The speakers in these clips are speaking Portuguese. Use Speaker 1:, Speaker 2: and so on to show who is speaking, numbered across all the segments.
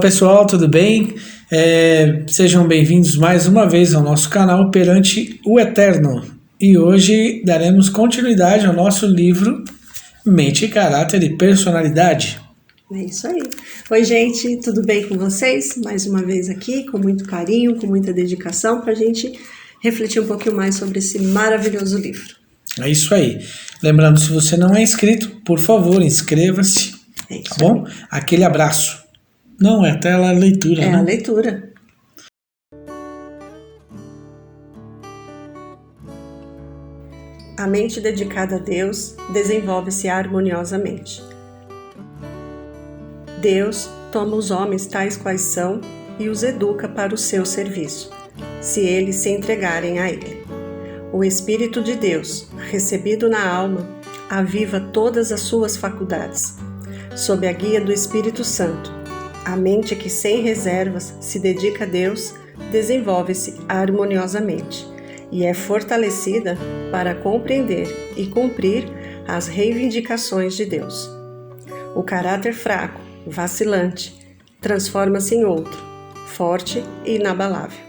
Speaker 1: pessoal, tudo bem? Sejam bem-vindos mais uma vez ao nosso canal Perante o Eterno. E hoje daremos continuidade ao nosso livro Mente, Caráter e Personalidade.
Speaker 2: É isso aí. Oi, gente, tudo bem com vocês? Mais uma vez aqui, com muito carinho, com muita dedicação, para a gente refletir um pouquinho mais sobre esse maravilhoso livro.
Speaker 1: É isso aí. Lembrando, se você não é inscrito, por favor, inscreva-se.
Speaker 2: É isso
Speaker 1: tá bom?
Speaker 2: aí.
Speaker 1: Aquele abraço. Não, é até a leitura,
Speaker 2: É
Speaker 1: né?
Speaker 2: a leitura. A mente dedicada a Deus desenvolve-se harmoniosamente. Deus toma os homens tais quais são e os educa para o seu serviço, se eles se entregarem a Ele. O Espírito de Deus, recebido na alma, aviva todas as suas faculdades. Sob a guia do Espírito Santo, a mente que sem reservas se dedica a Deus desenvolve-se harmoniosamente e é fortalecida para compreender e cumprir as reivindicações de Deus. O caráter fraco, vacilante, transforma-se em outro, forte e inabalável.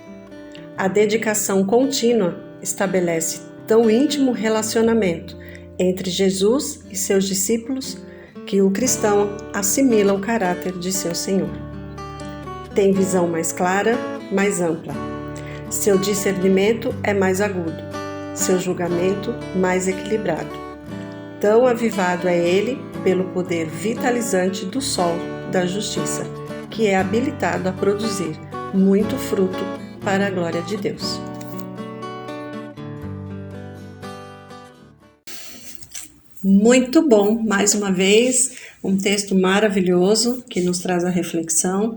Speaker 2: A dedicação contínua estabelece tão íntimo relacionamento entre Jesus e seus discípulos que o cristão assimila o caráter de seu Senhor. Tem visão mais clara, mais ampla. Seu discernimento é mais agudo, seu julgamento mais equilibrado. Tão avivado é ele pelo poder vitalizante do sol da justiça, que é habilitado a produzir muito fruto para a glória de Deus. Muito bom, mais uma vez, um texto maravilhoso que nos traz a reflexão.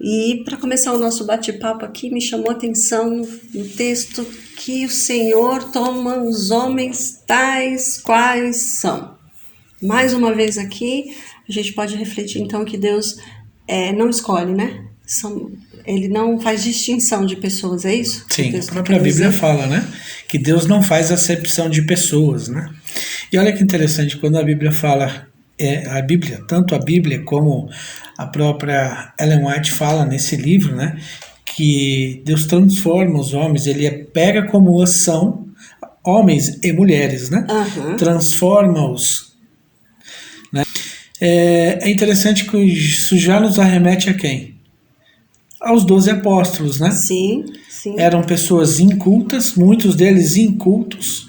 Speaker 2: E para começar o nosso bate-papo aqui, me chamou a atenção no texto que o Senhor toma os homens tais quais são. Mais uma vez aqui, a gente pode refletir então que Deus não escolhe, né? Ele não faz distinção de pessoas, é isso?
Speaker 1: Sim, a própria Bíblia fala, né? Que Deus não faz acepção de pessoas, né? E olha que interessante, quando a Bíblia fala, tanto a Bíblia como a própria Ellen White fala nesse livro, né? Que Deus transforma os homens, ele pega como são, homens e mulheres, né?
Speaker 2: Uhum.
Speaker 1: Transforma-os. Né? É interessante que isso já nos arremete a quem? Aos 12 apóstolos, né?
Speaker 2: Sim, sim.
Speaker 1: Eram pessoas incultas, muitos deles incultos,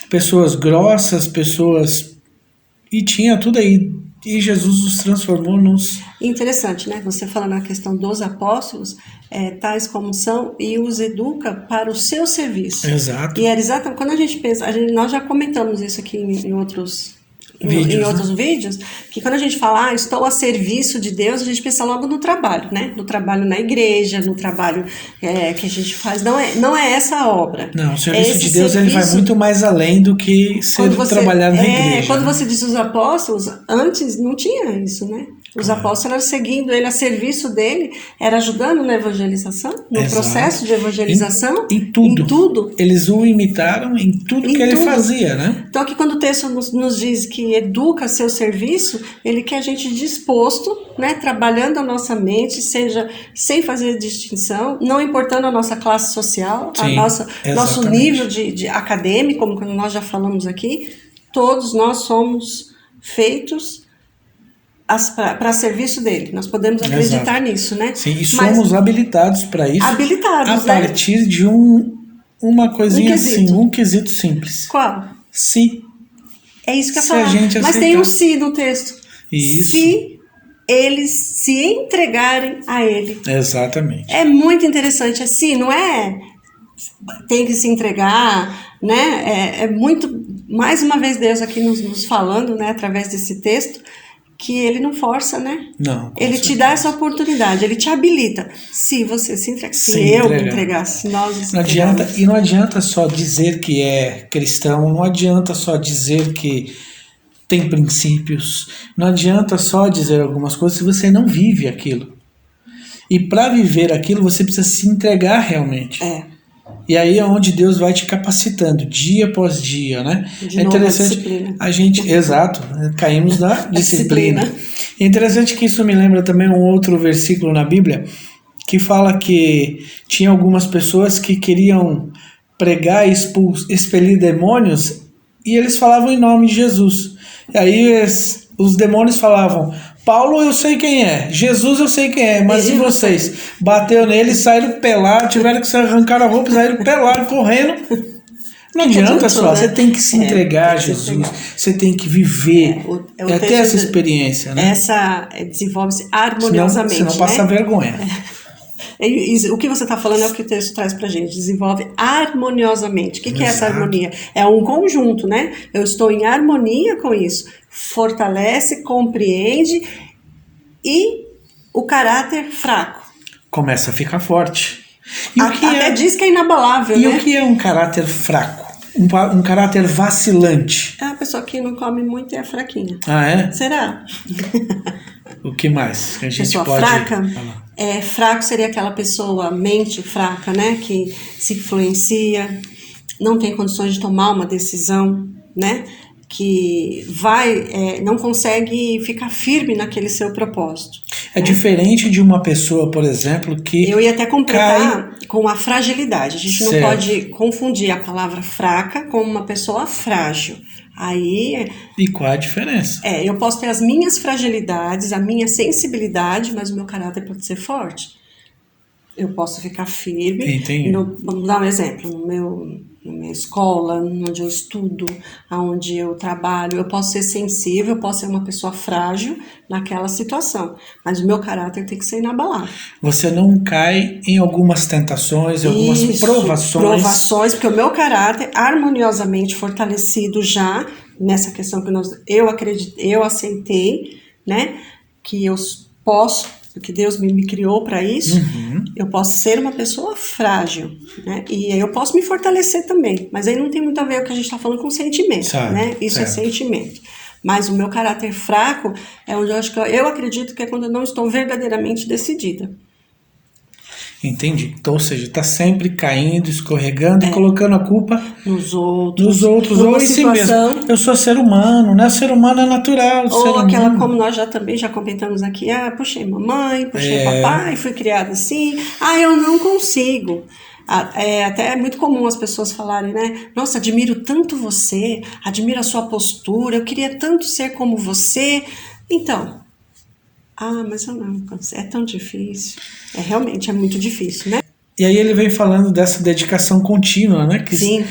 Speaker 1: pessoas grossas, e tinha tudo aí, e Jesus os transformou nos...
Speaker 2: Interessante, né? Você fala na questão dos apóstolos, tais como são, e os educa para o seu serviço.
Speaker 1: Exato.
Speaker 2: E era exatamente, quando a gente pensa, nós já comentamos isso aqui em outros vídeos, que quando a gente fala, estou a serviço de Deus, a gente pensa logo no trabalho, né? No trabalho na igreja, no trabalho que a gente faz. Não é essa a obra.
Speaker 1: Não, o serviço de Deus ele vai muito mais além do que trabalhar na igreja.
Speaker 2: Quando você diz os apóstolos, antes não tinha isso, né? Os apóstolos eram seguindo ele, a serviço dele, era ajudando na evangelização, no
Speaker 1: Exato.
Speaker 2: Processo de evangelização.
Speaker 1: Em tudo. Eles o imitaram em tudo que ele fazia, né?
Speaker 2: Então aqui quando o texto nos diz que educa a seu serviço, ele quer a gente disposto, né, trabalhando a nossa mente, seja sem fazer distinção, não importando a nossa classe social,
Speaker 1: Sim,
Speaker 2: nosso nível de acadêmico, como nós já falamos aqui, todos nós somos feitos para serviço dele. Nós podemos acreditar nisso, né?
Speaker 1: Sim, e somos habilitados para isso.
Speaker 2: Habilitados,
Speaker 1: a partir de uma coisinha assim, um quesito simples.
Speaker 2: Qual?
Speaker 1: Se.
Speaker 2: É isso que eu ia falar. Mas tem um se no texto.
Speaker 1: Isso.
Speaker 2: Se eles se entregarem a ele.
Speaker 1: Exatamente.
Speaker 2: É muito interessante. Assim, não é tem que se entregar, né? É muito, mais uma vez Deus aqui nos falando, né, através desse texto, que ele não força, né?
Speaker 1: Não.
Speaker 2: Ele te dá essa oportunidade, ele te habilita. Se você se entregar, eu me entregar, se nós
Speaker 1: não adianta, e não adianta só dizer que é cristão, não adianta só dizer que tem princípios, não adianta só dizer algumas coisas se você não vive aquilo. E para viver aquilo, você precisa se entregar realmente. E aí é onde Deus vai te capacitando, dia após dia, né?
Speaker 2: De novo, interessante
Speaker 1: a gente, exato, caímos na disciplina. É interessante que isso me lembra também um outro versículo na Bíblia que fala que tinha algumas pessoas que queriam pregar e expelir demônios e eles falavam em nome de Jesus. E aí os demônios falavam: Paulo eu sei quem é, Jesus eu sei quem é, mas e vocês? Bateu nele, saíram pelados, tiveram que arrancar a roupa, saíram pelados, correndo. Não adianta só, você tem que se entregar a Jesus, você tem que viver, ter essa experiência, né?
Speaker 2: Desenvolve-se harmoniosamente.
Speaker 1: Senão passa vergonha.
Speaker 2: O que você está falando é o que o texto traz para a gente, desenvolve harmoniosamente. O que é essa harmonia? É um conjunto, né? Eu estou em harmonia com isso. Fortalece, compreende e o caráter fraco
Speaker 1: começa a ficar forte. E
Speaker 2: até diz que é inabalável,
Speaker 1: né?
Speaker 2: E
Speaker 1: o que é um caráter fraco? Um caráter vacilante?
Speaker 2: É a pessoa que não come muito e é fraquinha.
Speaker 1: Ah, é?
Speaker 2: Será?
Speaker 1: O que mais que a gente
Speaker 2: pessoa
Speaker 1: pode
Speaker 2: fraca?
Speaker 1: falar?
Speaker 2: Fraco seria aquela pessoa, mente fraca, né? Que se influencia, não tem condições de tomar uma decisão, né? Que não consegue ficar firme naquele seu propósito.
Speaker 1: É diferente de uma pessoa, por exemplo, que
Speaker 2: eu ia até completar com a fragilidade. A gente não pode confundir a palavra fraca com uma pessoa frágil.
Speaker 1: E qual a diferença?
Speaker 2: Eu posso ter as minhas fragilidades, a minha sensibilidade, mas o meu caráter pode ser forte. Eu posso ficar firme.
Speaker 1: Entendi.
Speaker 2: Vamos dar um exemplo. Na minha escola, onde eu estudo, onde eu trabalho, eu posso ser sensível, eu posso ser uma pessoa frágil naquela situação, mas o meu caráter tem que ser inabalável.
Speaker 1: Você não cai em algumas tentações, em algumas provações,
Speaker 2: porque o meu caráter harmoniosamente fortalecido já nessa questão que eu aceitei, né, que eu posso, porque Deus me criou para isso. Eu posso ser uma pessoa frágil, né? E aí eu posso me fortalecer também, mas aí não tem muito a ver com o que a gente está falando com sentimento, né? Isso é sentimento. Mas o meu caráter fraco é onde eu acredito que é quando eu não estou verdadeiramente decidida.
Speaker 1: Entendi. Então, ou seja, está sempre caindo, escorregando e colocando a culpa
Speaker 2: nos outros
Speaker 1: ou em si mesmo. Eu sou ser humano, né? O ser humano é natural.
Speaker 2: Ou aquela, como nós já comentamos aqui, puxei mamãe, puxei papai, fui criada assim, eu não consigo. Até é muito comum as pessoas falarem, né? Nossa, admiro tanto você, admiro a sua postura, eu queria tanto ser como você. Então, mas eu não, é tão difícil. Realmente é muito difícil, né?
Speaker 1: E aí ele vem falando dessa dedicação contínua, né? Que
Speaker 2: sim.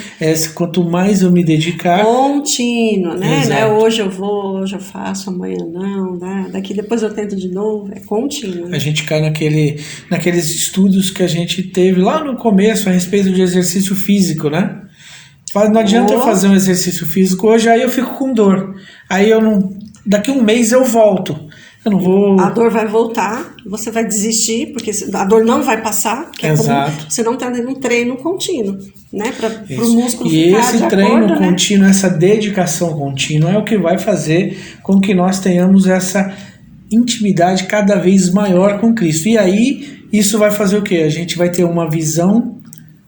Speaker 1: Quanto mais eu me dedicar...
Speaker 2: Contínua, né? Hoje eu vou, hoje eu faço, amanhã não, né? Depois eu tento de novo, é contínuo.
Speaker 1: A gente cai naqueles estudos que a gente teve lá no começo a respeito de exercício físico, né? Não adianta eu fazer um exercício físico hoje, aí eu fico com dor. Aí eu não... Daqui um mês eu volto. Eu não vou...
Speaker 2: A dor vai voltar, você vai desistir, porque a dor não vai passar, porque você não está dando um treino contínuo, né? Para o músculo ficar de acordo.
Speaker 1: E esse treino contínuo, essa dedicação contínua é o que vai fazer com que nós tenhamos essa intimidade cada vez maior com Cristo. E aí, isso vai fazer o quê? A gente vai ter uma visão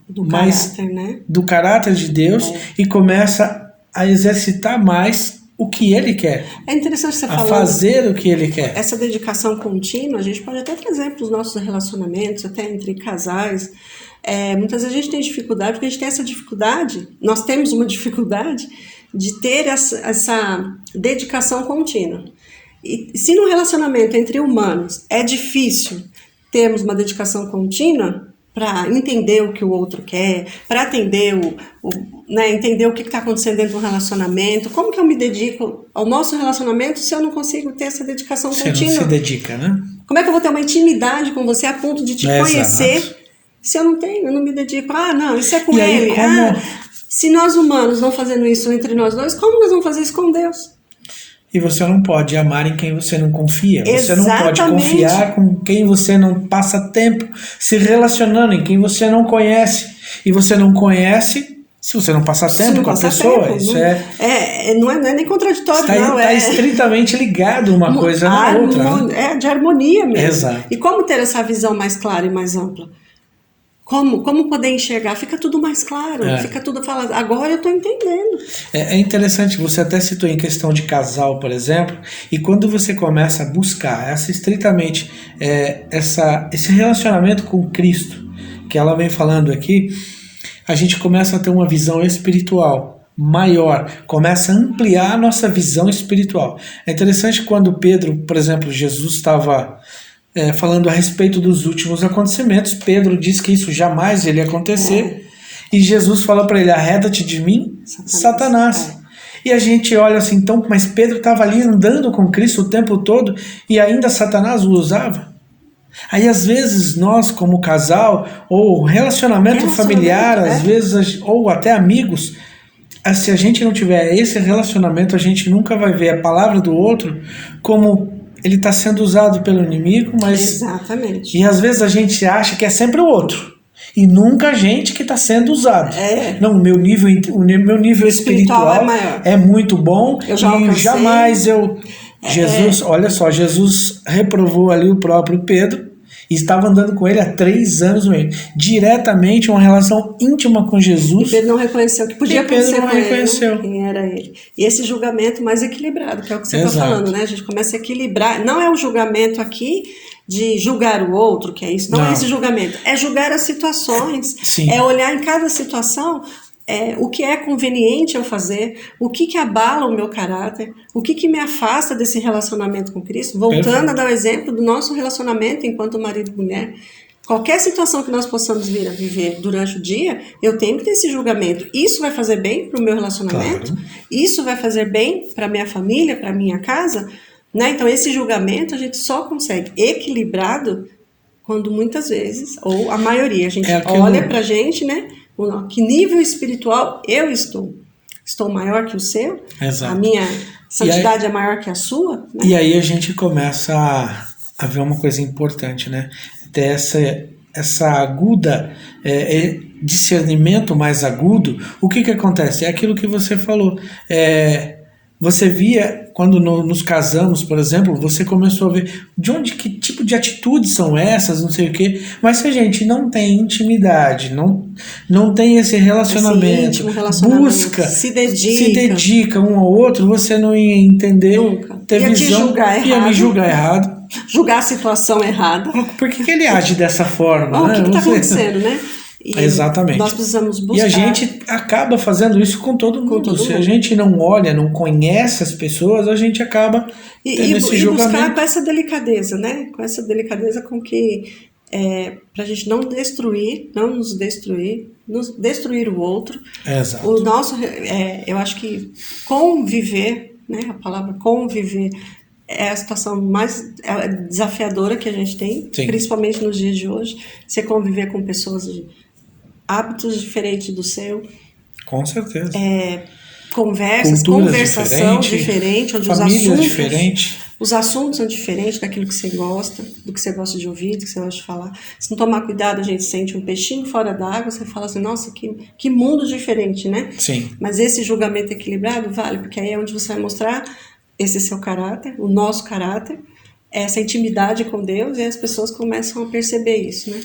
Speaker 1: do caráter de Deus e começa a exercitar mais o que Ele quer.
Speaker 2: É interessante você falar.
Speaker 1: A fazer o que Ele quer.
Speaker 2: Essa dedicação contínua, a gente pode até trazer para os nossos relacionamentos, até entre casais. Muitas vezes a gente tem dificuldade, porque a gente tem essa dificuldade, nós temos uma dificuldade de ter essa dedicação contínua. E se no relacionamento entre humanos é difícil termos uma dedicação contínua, para entender o que o outro quer, para atender entender o que está acontecendo dentro do relacionamento. Como que eu me dedico ao nosso relacionamento se eu não consigo ter essa dedicação contínua?
Speaker 1: Você não se dedica, né?
Speaker 2: Como é que eu vou ter uma intimidade com você a ponto de te conhecer se eu não me dedico? Não, isso é com ele. Se nós humanos não fazendo isso entre nós dois, como nós vamos fazer isso com Deus?
Speaker 1: E você não pode amar em quem você não confia.
Speaker 2: Exatamente.
Speaker 1: Você não pode confiar com quem você não passa tempo se relacionando, em quem você não conhece. E você não conhece se você não passar tempo com a pessoa. Isso
Speaker 2: não é nem contraditório,
Speaker 1: Está estritamente ligado uma coisa na outra.
Speaker 2: É de harmonia mesmo.
Speaker 1: Exato.
Speaker 2: E como ter essa visão mais clara e mais ampla? como poder enxergar? Fica tudo mais claro, fica tudo falado. Agora eu estou entendendo.
Speaker 1: É interessante, você até citou em questão de casal, por exemplo, e quando você começa a buscar estritamente esse relacionamento com Cristo, que ela vem falando aqui, a gente começa a ter uma visão espiritual maior, começa a ampliar a nossa visão espiritual. É interessante quando Pedro, por exemplo, Jesus estava falando a respeito dos últimos acontecimentos, Pedro diz que isso jamais iria acontecer, e Jesus fala para ele: arreda-te de mim, Satanás. E a gente olha assim, então, mas Pedro estava ali andando com Cristo o tempo todo e ainda Satanás o usava? Aí às vezes nós, como casal, ou relacionamento familiar, às vezes, ou até amigos, se a gente não tiver esse relacionamento, a gente nunca vai ver a palavra do outro como ele está sendo usado pelo inimigo, mas...
Speaker 2: Exatamente.
Speaker 1: E às vezes a gente acha que é sempre o outro, e nunca a gente que está sendo usado. Não, o meu nível espiritual
Speaker 2: é
Speaker 1: muito bom,
Speaker 2: eu já
Speaker 1: e jamais eu... Jesus, olha só, Jesus reprovou ali o próprio Pedro, e estava andando com ele há 3 anos mesmo, diretamente uma relação íntima com Jesus.
Speaker 2: E Pedro não reconheceu que podia acontecer com
Speaker 1: ele,
Speaker 2: quem era ele. E esse julgamento mais equilibrado, que é o que você está falando, né? A gente começa a equilibrar. Não é o julgamento aqui de julgar o outro, que é isso. Não é esse julgamento. É julgar as situações.
Speaker 1: Sim.
Speaker 2: É olhar em cada situação o que é conveniente eu fazer, o que abala o meu caráter, o que me afasta desse relacionamento com Cristo. Voltando a dar o exemplo do nosso relacionamento enquanto marido e mulher. Qualquer situação que nós possamos vir a viver durante o dia, eu tenho que ter esse julgamento. Isso vai fazer bem para o meu relacionamento? Claro. Isso vai fazer bem para a minha família, para a minha casa? Né? Então, esse julgamento a gente só consegue equilibrado quando muitas vezes, ou a maioria, a gente olha para a gente, né? Que nível espiritual eu estou? Estou maior que o seu?
Speaker 1: Exato.
Speaker 2: A minha santidade é maior que a sua? Né?
Speaker 1: E aí a gente começa a ver uma coisa importante, né? Ter essa aguda, discernimento mais agudo. O que acontece? É aquilo que você falou. Você via, quando nos casamos, por exemplo, você começou a ver que tipo de atitudes são essas, não sei o quê, mas se a gente não tem intimidade, não tem esse relacionamento, busca,
Speaker 2: se dedica
Speaker 1: um ao outro, você não ia entender, ter visão, ia me julgar errado.
Speaker 2: Julgar a situação errada.
Speaker 1: Por que ele age dessa forma?
Speaker 2: O que está acontecendo, né?
Speaker 1: Exatamente.
Speaker 2: Nós precisamos buscar.
Speaker 1: E a gente acaba fazendo isso com todo mundo. Se a gente não olha, não conhece as pessoas, a gente acaba tendo esse julgamento.
Speaker 2: E buscar com essa delicadeza, né? Com essa delicadeza com que para a gente não nos destruir o outro.
Speaker 1: Exato.
Speaker 2: O nosso, eu acho que conviver, né? A palavra conviver é a situação mais desafiadora que a gente tem,
Speaker 1: Sim.
Speaker 2: Principalmente nos dias de hoje. Você conviver com pessoas de hábitos diferentes do seu.
Speaker 1: Com certeza.
Speaker 2: Conversação diferente, onde
Speaker 1: os
Speaker 2: assuntos são diferentes daquilo que você gosta, do que você gosta de ouvir, do que você gosta de falar. Se não tomar cuidado, a gente sente um peixinho fora d'água, você fala assim, nossa, que mundo diferente, né?
Speaker 1: Sim.
Speaker 2: Mas esse julgamento equilibrado vale, porque aí é onde você vai mostrar esse seu caráter, o nosso caráter, essa intimidade com Deus, e as pessoas começam a perceber isso, né?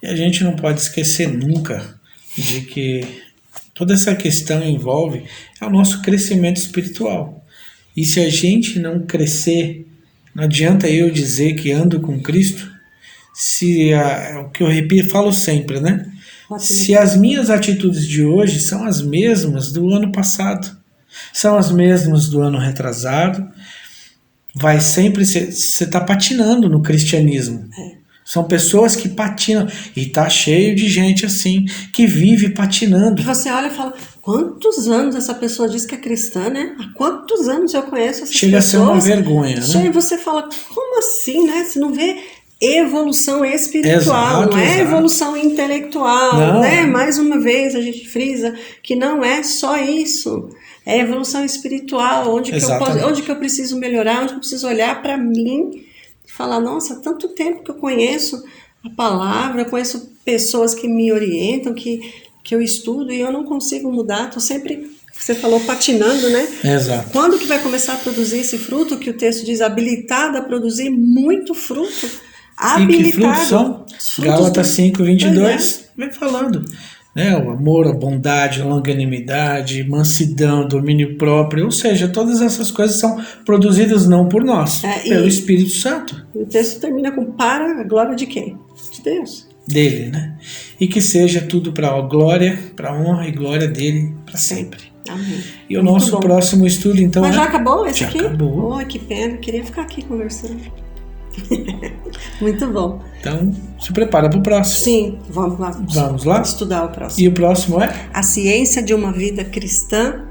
Speaker 1: E a gente não pode esquecer nunca de que toda essa questão envolve o nosso crescimento espiritual. E se a gente não crescer, não adianta eu dizer que ando com Cristo, o que eu falo sempre, né? Se as minhas atitudes de hoje são as mesmas do ano passado, são as mesmas do ano retrasado, vai sempre ser, você está patinando no cristianismo. São pessoas que patinam, e tá cheio de gente assim, que vive patinando.
Speaker 2: E você olha e fala, quantos anos essa pessoa diz que é cristã, né? Há quantos anos eu conheço essas pessoas?
Speaker 1: Chega a ser uma vergonha, né?
Speaker 2: E você fala, como assim, né? Você não vê evolução espiritual,
Speaker 1: exato,
Speaker 2: não é evolução intelectual,
Speaker 1: não.
Speaker 2: Né? Mais uma vez a gente frisa que não é só isso. É evolução espiritual, onde que eu preciso melhorar, onde que eu preciso olhar para mim e falar, nossa, há tanto tempo que eu conheço a palavra, eu conheço pessoas que me orientam, que eu estudo e eu não consigo mudar, estou sempre, você falou, patinando, né?
Speaker 1: Exato.
Speaker 2: Quando que vai começar a produzir esse fruto, que o texto diz, habilitado a produzir muito fruto? Habilitado.
Speaker 1: E que frutos são? Gálatas 5:22. vem falando. Né? O amor, a bondade, a longanimidade, mansidão, domínio próprio, ou seja, todas essas coisas são produzidas não por nós, pelo Espírito Santo.
Speaker 2: O texto termina com para a glória de quem? De Deus.
Speaker 1: Dele, né? E que seja tudo para a glória, para a honra e glória dele para sempre.
Speaker 2: Amém.
Speaker 1: E o nosso próximo estudo, então...
Speaker 2: Mas já acabou esse aqui?
Speaker 1: Já acabou.
Speaker 2: Oh, que pena, queria ficar aqui conversando. Muito bom.
Speaker 1: Então, se prepara para o próximo.
Speaker 2: Sim, vamos lá.
Speaker 1: Vamos lá?
Speaker 2: Estudar o próximo.
Speaker 1: E o próximo é?
Speaker 2: A ciência de uma vida cristã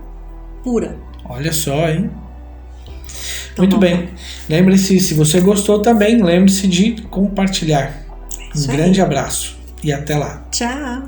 Speaker 2: pura.
Speaker 1: Olha só, hein? Então, muito bem. Lembre-se, se você gostou também, lembre-se de compartilhar. Um grande abraço e até lá.
Speaker 2: Tchau.